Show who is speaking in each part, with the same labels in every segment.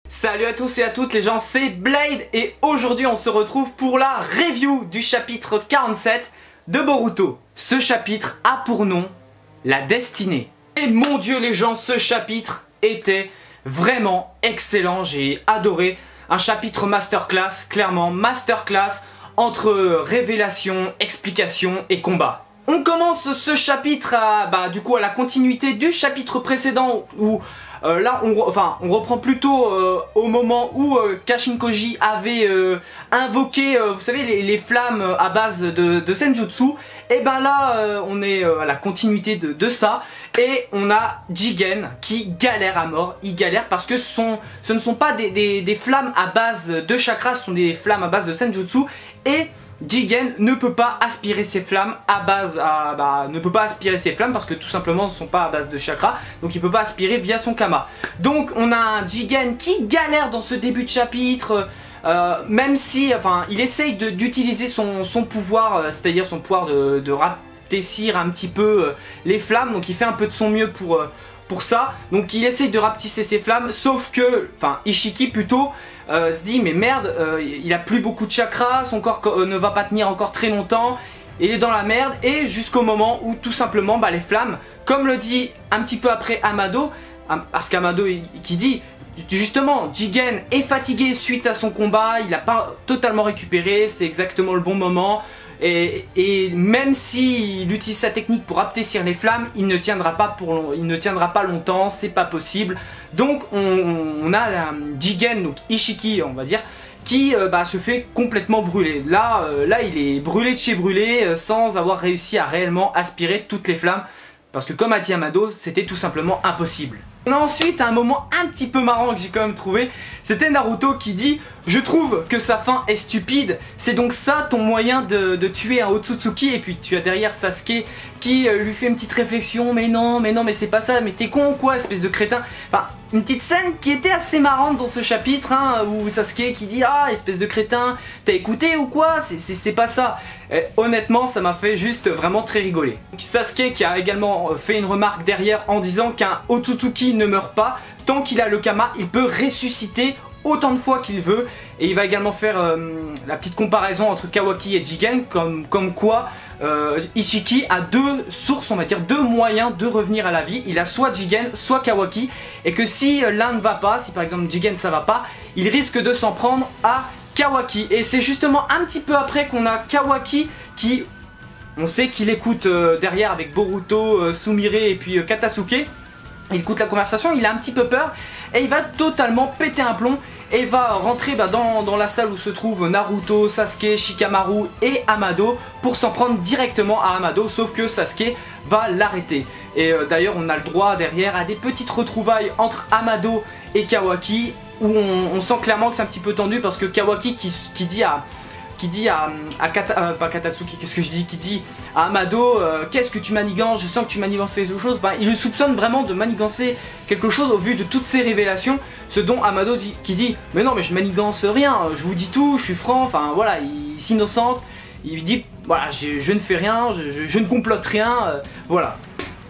Speaker 1: Salut à tous et à toutes les gens, c'est Blade et aujourd'hui on se retrouve pour la review du chapitre 47 de Boruto. Ce chapitre a pour nom la destinée. Et mon dieu les gens, ce chapitre était vraiment excellent, j'ai adoré. Un chapitre masterclass, clairement masterclass entre révélation, explication et combat. On commence ce chapitre à la continuité du chapitre précédent où là on reprend plutôt au moment où Kashinkoji avait invoqué vous savez les flammes à base de Senjutsu. Et ben là on est à la continuité de ça et on a Jigen qui galère à mort. Il galère parce que ce ne sont pas des flammes à base de chakra, ce sont des flammes à base de Senjutsu et Jigen ne peut pas aspirer ses flammes ne peut pas aspirer ses flammes parce que tout simplement ne sont pas à base de chakra, donc il peut pas aspirer via son kama. Donc on a un Jigen qui galère dans ce début de chapitre, même si il essaye d'utiliser son pouvoir, c'est-à-dire son pouvoir de rapetissir un petit peu les flammes, donc il fait un peu de son mieux pour ça, donc il essaye de rapetisser ses flammes, sauf que, Ishiki plutôt, se dit mais merde, il a plus beaucoup de chakra, son corps ne va pas tenir encore très longtemps, il est dans la merde, et jusqu'au moment où tout simplement les flammes, comme le dit un petit peu après Amado, parce qu'Amado qui dit justement Jigen est fatigué suite à son combat, il n'a pas totalement récupéré, c'est exactement le bon moment. Et même s'il utilise sa technique pour aptêcir les flammes, il ne tiendra pas longtemps, c'est pas possible. Donc on a un Jigen, donc Ishiki on va dire, qui se fait complètement brûler. Là il est brûlé de chez brûlé sans avoir réussi à réellement aspirer toutes les flammes. Parce que comme a dit Amado, c'était tout simplement impossible. On a ensuite un moment un petit peu marrant que j'ai quand même trouvé. C'était Naruto qui dit « Je trouve que sa fin est stupide, c'est donc ça ton moyen de tuer un Otsutsuki ?» Et puis tu as derrière Sasuke qui lui fait une petite réflexion « Mais non, mais c'est pas ça, mais t'es con ou quoi, espèce de crétin ?» Enfin, une petite scène qui était assez marrante dans ce chapitre, où Sasuke qui dit « Ah, espèce de crétin, t'as écouté ou quoi? C'est pas ça !» Honnêtement, ça m'a fait juste vraiment très rigoler. Sasuke qui a également fait une remarque derrière en disant qu'un Otsutsuki ne meurt pas, tant qu'il a le Kama, il peut ressusciter autant de fois qu'il veut. Et il va également faire la petite comparaison entre Kawaki et Jigen, comme quoi Ishiki a deux sources, on va dire deux moyens de revenir à la vie. Il a soit Jigen, soit Kawaki, et que si l'un ne va pas, si par exemple Jigen ça va pas, il risque de s'en prendre à Kawaki. Et c'est justement un petit peu après qu'on a Kawaki qui, on sait qu'il écoute derrière avec Boruto, Sumire et puis Katasuke. Il écoute la conversation, il a un petit peu peur et il va totalement péter un plomb et va rentrer dans la salle où se trouvent Naruto, Sasuke, Shikamaru et Amado pour s'en prendre directement à Amado, sauf que Sasuke va l'arrêter. Et d'ailleurs on a le droit derrière à des petites retrouvailles entre Amado et Kawaki où on sent clairement que c'est un petit peu tendu parce que Kawaki qui dit à Amado, qu'est-ce que tu manigances, je sens que tu manigances quelque chose. Il le soupçonne vraiment de manigancer quelque chose au vu de toutes ces révélations, ce dont Amado qui dit mais non mais je manigance rien, je vous dis tout, je suis franc, voilà, il s'innocente, il dit voilà je ne fais rien, je ne complote rien, voilà.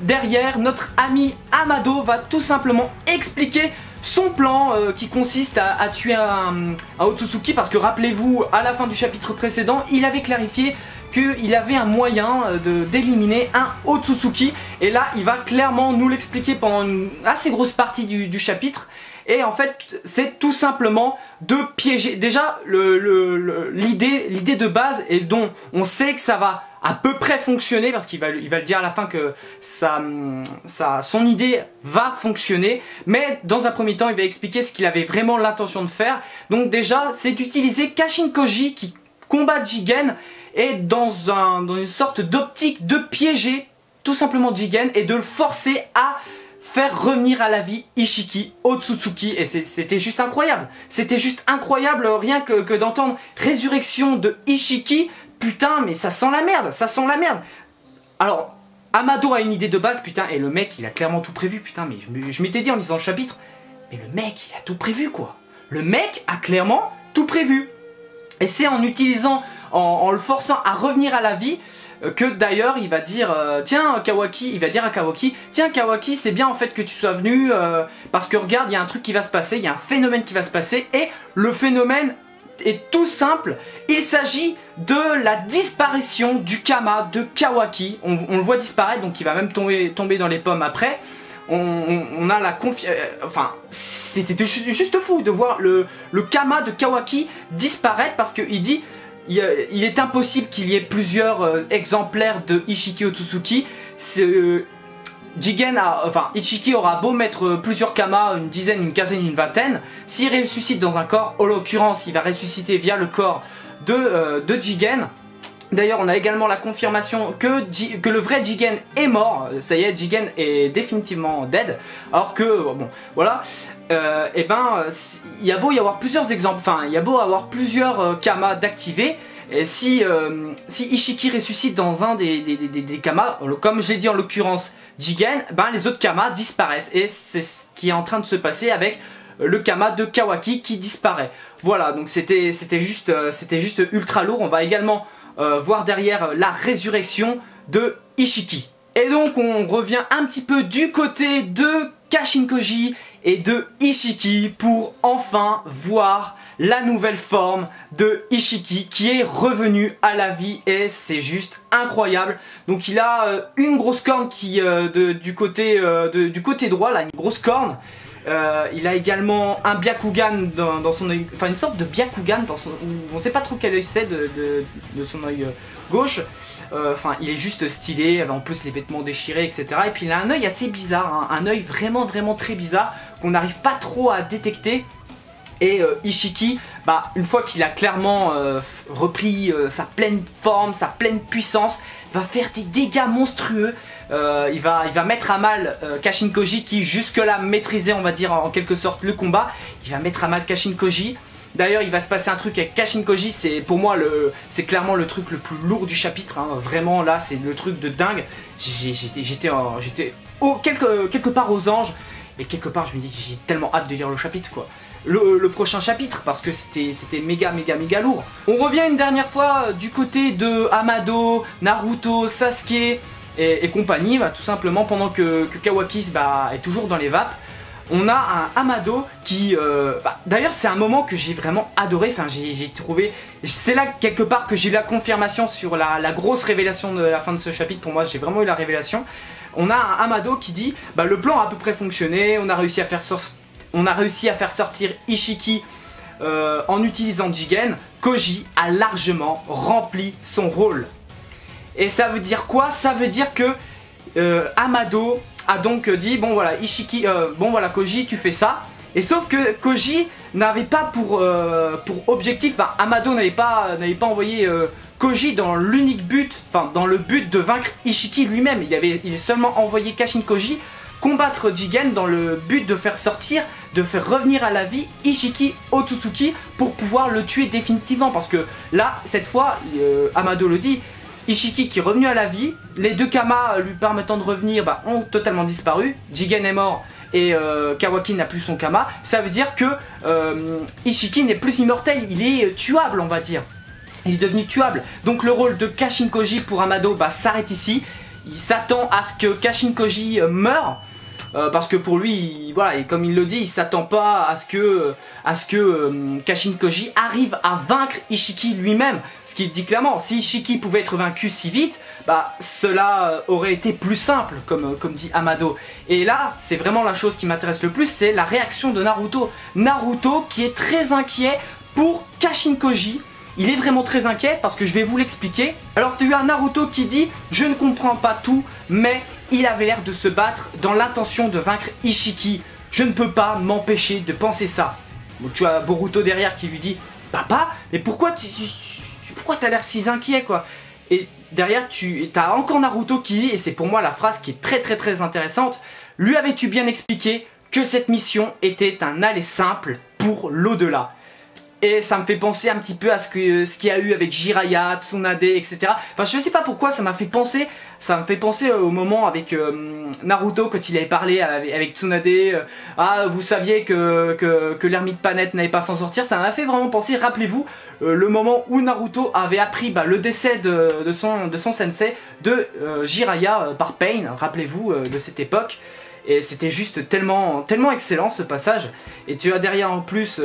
Speaker 1: Derrière, notre ami Amado va tout simplement expliquer son plan qui consiste à tuer un Otsutsuki, parce que rappelez-vous, à la fin du chapitre précédent, il avait clarifié qu'il avait un moyen d'éliminer un Otsutsuki, et là il va clairement nous l'expliquer pendant une assez grosse partie du chapitre. Et en fait c'est tout simplement de piéger déjà l'idée de base, et dont on sait que ça va à peu près fonctionner, parce qu'il va le dire à la fin que son idée va fonctionner, mais dans un premier temps il va expliquer ce qu'il avait vraiment l'intention de faire. Donc déjà c'est d'utiliser Kashinkoji qui combat Jigen, et dans une sorte d'optique de piéger tout simplement Jigen et de le forcer à faire revenir à la vie Ishiki Otsutsuki. Et c'était juste incroyable. C'était juste incroyable rien que d'entendre résurrection de Ishiki. Putain mais ça sent la merde, ça sent la merde. Alors Amado a une idée de base, putain, et le mec il a clairement tout prévu, putain, mais je m'étais dit en lisant le chapitre, mais le mec il a tout prévu quoi. Le mec a clairement tout prévu. Et c'est en utilisant, en le forçant à revenir à la vie, que d'ailleurs il va dire tiens Kawaki, il va dire à Kawaki, tiens Kawaki, c'est bien en fait que tu sois venu parce que regarde, il y a un truc qui va se passer, il y a un phénomène qui va se passer, et le phénomène est tout simple, il s'agit de la disparition du Kama de Kawaki. On le voit disparaître, donc il va même tomber dans les pommes après. On a la confiance, enfin c'était juste fou de voir le Kama de Kawaki disparaître, parce qu'il dit il est impossible qu'il y ait plusieurs exemplaires de Ishiki Otsutsuki. Ichiki aura beau mettre plusieurs Kama, une dizaine, une quinzaine, une vingtaine, s'il ressuscite dans un corps, en l'occurrence il va ressusciter via le corps de Jigen. D'ailleurs on a également la confirmation que le vrai Jigen est mort, ça y est, Jigen est définitivement dead, alors que, bon, voilà, il y a beau y avoir plusieurs exemples, enfin il y a beau avoir plusieurs Kama d'activer, et si Ishiki ressuscite dans un des Kama, comme je l'ai dit en l'occurrence Jigen, ben les autres Kama disparaissent, et c'est ce qui est en train de se passer avec le Kama de Kawaki qui disparaît. Voilà, donc c'était juste ultra lourd. On va également voir derrière la résurrection de Ishiki. Et donc on revient un petit peu du côté de Kashinkoji et de Ishiki pour enfin voir la nouvelle forme de Ishiki qui est revenu à la vie, et c'est juste incroyable. Donc il a une grosse corne qui du côté droit là, une grosse corne. Il a également un Byakugan dans son œil, enfin une sorte de Byakugan dans son, on sait pas trop quel œil c'est de son œil gauche. Enfin il est juste stylé, en plus les vêtements déchirés, etc. Et puis il a un œil assez bizarre, hein, un œil vraiment très bizarre qu'on n'arrive pas trop à détecter. Et Ishiki, bah, une fois qu'il a clairement repris sa pleine forme, sa pleine puissance, va faire des dégâts monstrueux. Il va mettre à mal Kashinkoji qui jusque là maîtrisait, on va dire en quelque sorte, le combat. Il va mettre à mal Kashinkoji. D'ailleurs il va se passer un truc avec Kashinkoji, c'est pour moi c'est clairement le truc le plus lourd du chapitre, hein. Vraiment là c'est le truc de dingue. J'étais quelque part aux anges, et quelque part je me dis j'ai tellement hâte de lire le chapitre quoi. Le prochain chapitre, parce que c'était méga lourd. On revient une dernière fois du côté de Amado, Naruto, Sasuke et compagnie, bah, tout simplement pendant que Kawaki est toujours dans les vapes. On a un Amado qui... d'ailleurs c'est un moment que j'ai vraiment adoré, enfin j'ai trouvé... C'est là quelque part que j'ai eu la confirmation sur la grosse révélation de la fin de ce chapitre. Pour moi j'ai vraiment eu la révélation. On a un Amado qui dit le plan a à peu près fonctionné, on a réussi à faire sortir Ishiki en utilisant Jigen. Koji a largement rempli son rôle. Et ça veut dire quoi? Ça veut dire que Amado a donc dit bon voilà Ishiki, bon voilà Koji tu fais ça. Et sauf que Koji n'avait pas pour objectif, enfin Amado n'avait pas envoyé Koji dans l'unique but, enfin dans le but de vaincre Ishiki lui-même. Il est seulement envoyé Kashinkoji combattre Jigen dans le but de faire revenir à la vie Ishiki Otsutsuki pour pouvoir le tuer définitivement. Parce que là, cette fois, Amado le dit, Ishiki qui est revenu à la vie, les deux Kama lui permettant de revenir ont totalement disparu, Jigen est mort et Kawaki n'a plus son Kama. Ça veut dire que Ishiki n'est plus immortel, il est tuable on va dire. Il est devenu tuable. Donc le rôle de Kashinkoji pour Amado s'arrête ici. Il s'attend à ce que Kashinkoji meure. Parce que pour lui, voilà, et comme il le dit, il s'attend pas à ce que Kashinkoji arrive à vaincre Ishiki lui-même. Ce qu'il dit clairement, si Ishiki pouvait être vaincu si vite, cela aurait été plus simple, comme dit Amado. Et là, c'est vraiment la chose qui m'intéresse le plus, c'est la réaction de Naruto. Naruto qui est très inquiet pour Kashinkoji. Il est vraiment très inquiet parce que je vais vous l'expliquer. Alors tu as Naruto qui dit « Je ne comprends pas tout, mais il avait l'air de se battre dans l'intention de vaincre Ishiki. Je ne peux pas m'empêcher de penser ça. » Donc tu as Boruto derrière qui lui dit « Papa, mais pourquoi t'as l'air si inquiet quoi ?» Et derrière tu as encore Naruto qui dit, et c'est pour moi la phrase qui est très intéressante, « Lui avais-tu bien expliqué que cette mission était un aller simple pour l'au-delà ?» Et ça me fait penser un petit peu à ce qu'il y a eu avec Jiraiya, Tsunade, etc. Enfin, je sais pas pourquoi ça m'a fait penser. Ça me fait penser au moment avec Naruto quand il avait parlé avec Tsunade. Ah, vous saviez que l'ermite Panette n'allait pas s'en sortir. Ça m'a fait vraiment penser. Rappelez-vous le moment où Naruto avait appris le décès de son sensei, de Jiraiya par Pain. Rappelez-vous de cette époque. Et c'était juste tellement excellent ce passage. Et tu as derrière en plus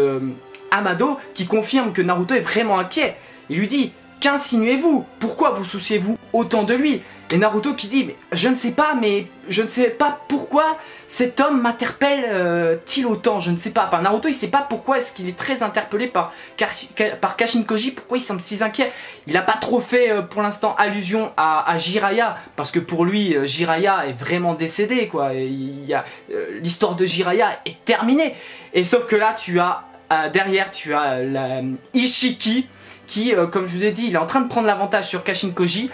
Speaker 1: Amado qui confirme que Naruto est vraiment inquiet. Il lui dit: qu'insinuez-vous? Pourquoi vous souciez-vous autant de lui? Et Naruto qui dit: mais je ne sais pas pourquoi cet homme m'interpelle-t-il autant, je ne sais pas. Enfin, Naruto il sait pas pourquoi est-ce qu'il est très interpellé par Kashin Koji, pourquoi il semble si inquiet. Il n'a pas trop fait pour l'instant allusion à Jiraiya, parce que pour lui Jiraiya est vraiment décédé quoi. L'histoire de Jiraiya est terminée. Et sauf que là tu as derrière tu as Ishiki qui comme je vous ai dit il est en train de prendre l'avantage sur Kashin Koji.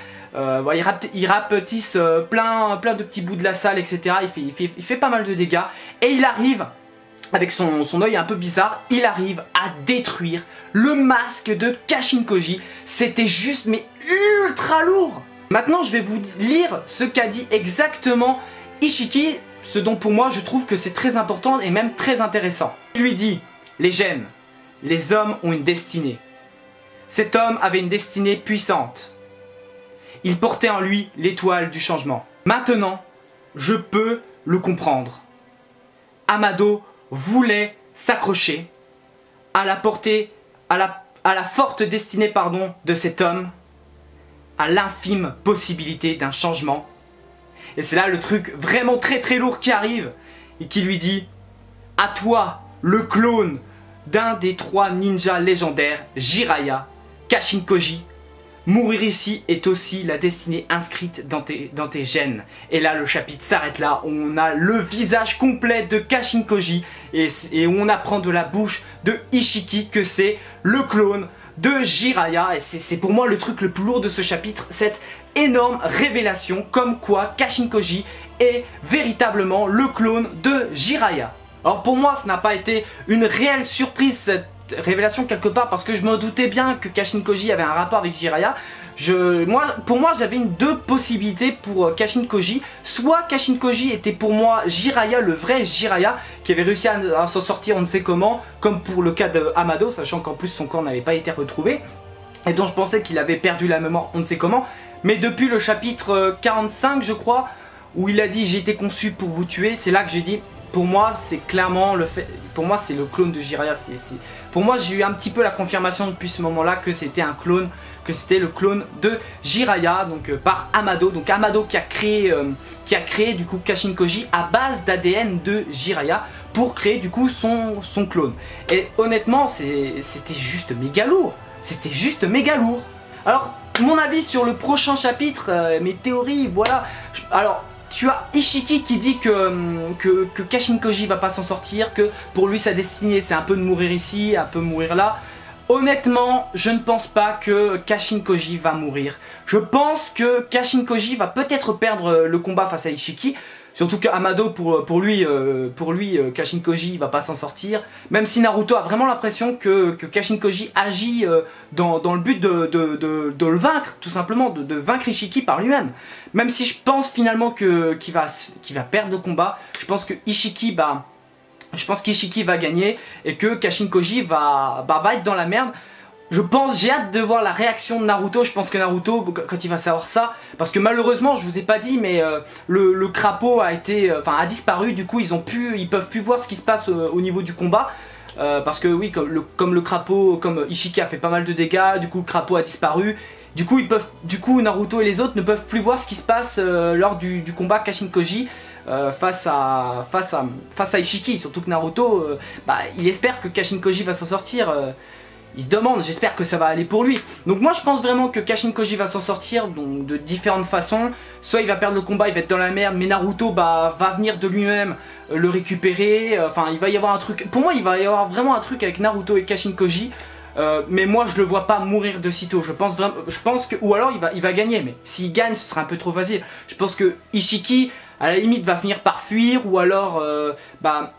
Speaker 1: Il rapetisse plein de petits bouts de la salle, etc. Il fait pas mal de dégâts. Et il arrive, avec son œil un peu bizarre, il arrive à détruire le masque de Kashin Koji. C'était juste mais ultra lourd. Maintenant je vais vous lire ce qu'a dit exactement Ishiki, ce dont pour moi je trouve que c'est très important et même très intéressant. Il lui dit: les gènes, les hommes ont une destinée. Cet homme avait une destinée puissante. Il portait en lui l'étoile du changement. Maintenant, je peux le comprendre. Amado voulait s'accrocher à la portée, à la forte destinée de cet homme, à l'infime possibilité d'un changement. Et c'est là le truc vraiment très lourd qui arrive et qui lui dit: à toi, le clone d'un des 3 ninjas légendaires, Jiraiya, Kashin Koji. Mourir ici est aussi la destinée inscrite dans tes gènes. Et là le chapitre s'arrête là, on a le visage complet de Kashin Koji et on apprend de la bouche de Ishiki que c'est le clone de Jiraiya. Et c'est pour moi le truc le plus lourd de ce chapitre, cette énorme révélation comme quoi Kashin Koji est véritablement le clone de Jiraiya. Alors pour moi ça n'a pas été une réelle surprise cette révélation quelque part parce que je me doutais bien que Kashin Koji avait un rapport avec Jiraiya. Pour moi j'avais deux possibilités pour Kashin Koji. Soit Kashin Koji était pour moi Jiraiya, le vrai Jiraiya qui avait réussi à s'en sortir on ne sait comment, comme pour le cas de Amado, sachant qu'en plus son corps n'avait pas été retrouvé et dont je pensais qu'il avait perdu la mémoire on ne sait comment. Mais depuis le chapitre 45 je crois, où il a dit j'ai été conçu pour vous tuer, c'est là que j'ai dit pour moi c'est clairement le fait, pour moi c'est le clone de Jiraiya. Pour moi j'ai eu un petit peu la confirmation depuis ce moment là que c'était un clone, que c'était le clone de Jiraiya, donc par Amado. Donc Amado qui a créé du coup Kashin Koji à base d'ADN de Jiraiya pour créer du coup son clone. Et honnêtement c'était juste méga lourd, c'était juste méga lourd. Alors mon avis sur le prochain chapitre, mes théories, voilà. Alors tu as Ishiki qui dit que Kashin Koji va pas s'en sortir, que pour lui sa destinée c'est un peu de mourir ici, un peu mourir là. Honnêtement, je ne pense pas que Kashin Koji va mourir. Je pense que Kashin Koji va peut-être perdre le combat face à Ishiki. Surtout qu'Amado, pour lui, Kashin Koji va pas s'en sortir. Même si Naruto a vraiment l'impression que Kashin Koji agit dans le but de le vaincre, tout simplement, de vaincre Ishiki par lui-même. Même si je pense finalement qu'il va perdre le combat, je pense que Ishiki va gagner et que Kashin Koji va être dans la merde. J'ai hâte de voir la réaction de Naruto. Je pense que Naruto, quand il va savoir ça, parce que malheureusement, je vous ai pas dit, mais le crapaud a disparu. Du coup, ils peuvent plus voir ce qui se passe au niveau du combat. Parce que oui, comme le crapaud, comme Ishiki a fait pas mal de dégâts, du coup le crapaud a disparu. Du coup, Naruto et les autres ne peuvent plus voir ce qui se passe lors du combat Kashin Koji face à Ishiki. Surtout que Naruto, il espère que Kashin Koji va s'en sortir. Il se demande, j'espère que ça va aller pour lui. Donc moi je pense vraiment que Kashin Koji va s'en sortir donc de différentes façons. Soit il va perdre le combat, il va être dans la merde, mais Naruto va venir de lui-même le récupérer. Enfin il va y avoir un truc, pour moi il va y avoir vraiment un truc avec Naruto et Kashin Koji. Mais moi je le vois pas mourir de sitôt. Je pense que, ou alors il va gagner, mais s'il gagne ce sera un peu trop facile. Je pense que Ishiki à la limite va finir par fuir, ou alors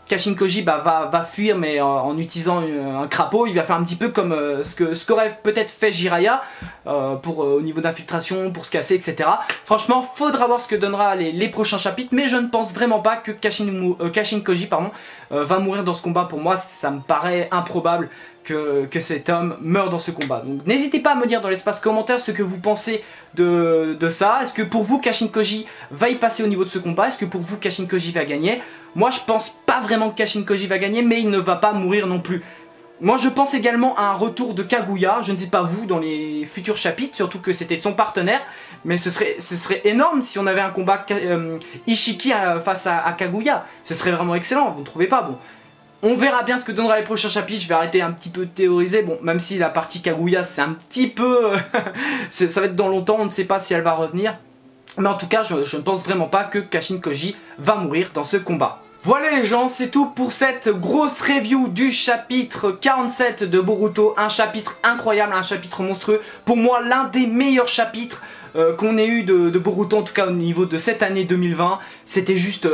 Speaker 1: Kashin Koji va fuir mais en utilisant un crapaud. Il va faire un petit peu comme ce qu'aurait peut-être fait Jiraiya au niveau d'infiltration, pour se casser, etc. Franchement, faudra voir ce que donnera les prochains chapitres, mais je ne pense vraiment pas que Kashin Koji va mourir dans ce combat. Pour moi, ça me paraît improbable que cet homme meure dans ce combat. Donc n'hésitez pas à me dire dans l'espace commentaire ce que vous pensez de ça. Est-ce que pour vous Kashin Koji va y passer au niveau de ce combat? Est-ce que pour vous Kashin Koji va gagner? Moi je pense pas vraiment que Kashin Koji va gagner, mais il ne va pas mourir non plus. Moi je pense également à un retour de Kaguya, je ne sais pas vous, dans les futurs chapitres, surtout que c'était son partenaire, mais ce serait énorme si on avait un combat Ishiki face à Kaguya. Ce serait vraiment excellent, vous ne trouvez pas? Bon, on verra bien ce que donnera les prochains chapitres. Je vais arrêter un petit peu de théoriser. Bon, même si la partie Kaguya c'est un petit peu... ça va être dans longtemps, on ne sait pas si elle va revenir. Mais en tout cas, je ne pense vraiment pas que Kashin Koji va mourir dans ce combat. Voilà les gens, c'est tout pour cette grosse review du chapitre 47 de Boruto. Un chapitre incroyable, un chapitre monstrueux. Pour moi, l'un des meilleurs chapitres qu'on ait eu de Boruto, en tout cas au niveau de cette année 2020. C'était juste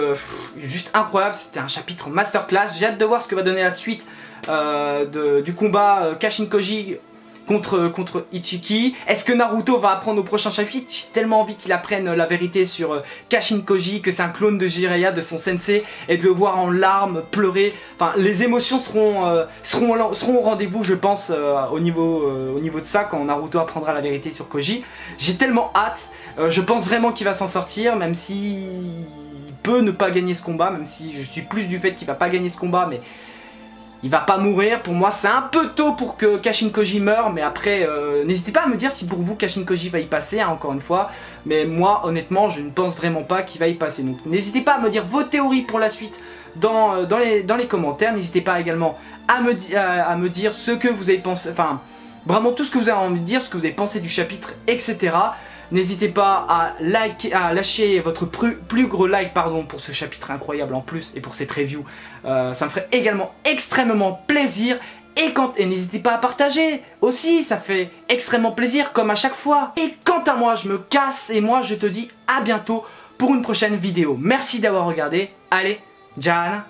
Speaker 1: incroyable, c'était un chapitre masterclass. J'ai hâte de voir ce que va donner la suite du combat Kashin Koji contre Ichiki. Est-ce que Naruto va apprendre au prochain chapitre? J'ai tellement envie qu'il apprenne la vérité sur Kashin Koji, que c'est un clone de Jiraiya, de son sensei, et de le voir en larmes, pleurer. Enfin, les émotions seront au rendez-vous, je pense, au niveau de ça, quand Naruto apprendra la vérité sur Koji. J'ai tellement hâte. Je pense vraiment qu'il va s'en sortir, même si il peut ne pas gagner ce combat, même si je suis plus du fait qu'il va pas gagner ce combat, mais il va pas mourir. Pour moi c'est un peu tôt pour que Kashin Koji meure, mais après n'hésitez pas à me dire si pour vous Kashin Koji va y passer, hein, encore une fois. Mais moi honnêtement je ne pense vraiment pas qu'il va y passer. Donc n'hésitez pas à me dire vos théories pour la suite dans les commentaires. N'hésitez pas également à me dire ce que vous avez pensé, enfin vraiment tout ce que vous avez envie de dire, ce que vous avez pensé du chapitre, etc. N'hésitez pas à lâcher votre plus gros like pour ce chapitre incroyable en plus et pour cette review. Ça me ferait également extrêmement plaisir. Et n'hésitez pas à partager aussi, ça fait extrêmement plaisir comme à chaque fois. Et quant à moi, je me casse et moi je te dis à bientôt pour une prochaine vidéo. Merci d'avoir regardé. Allez, Jana.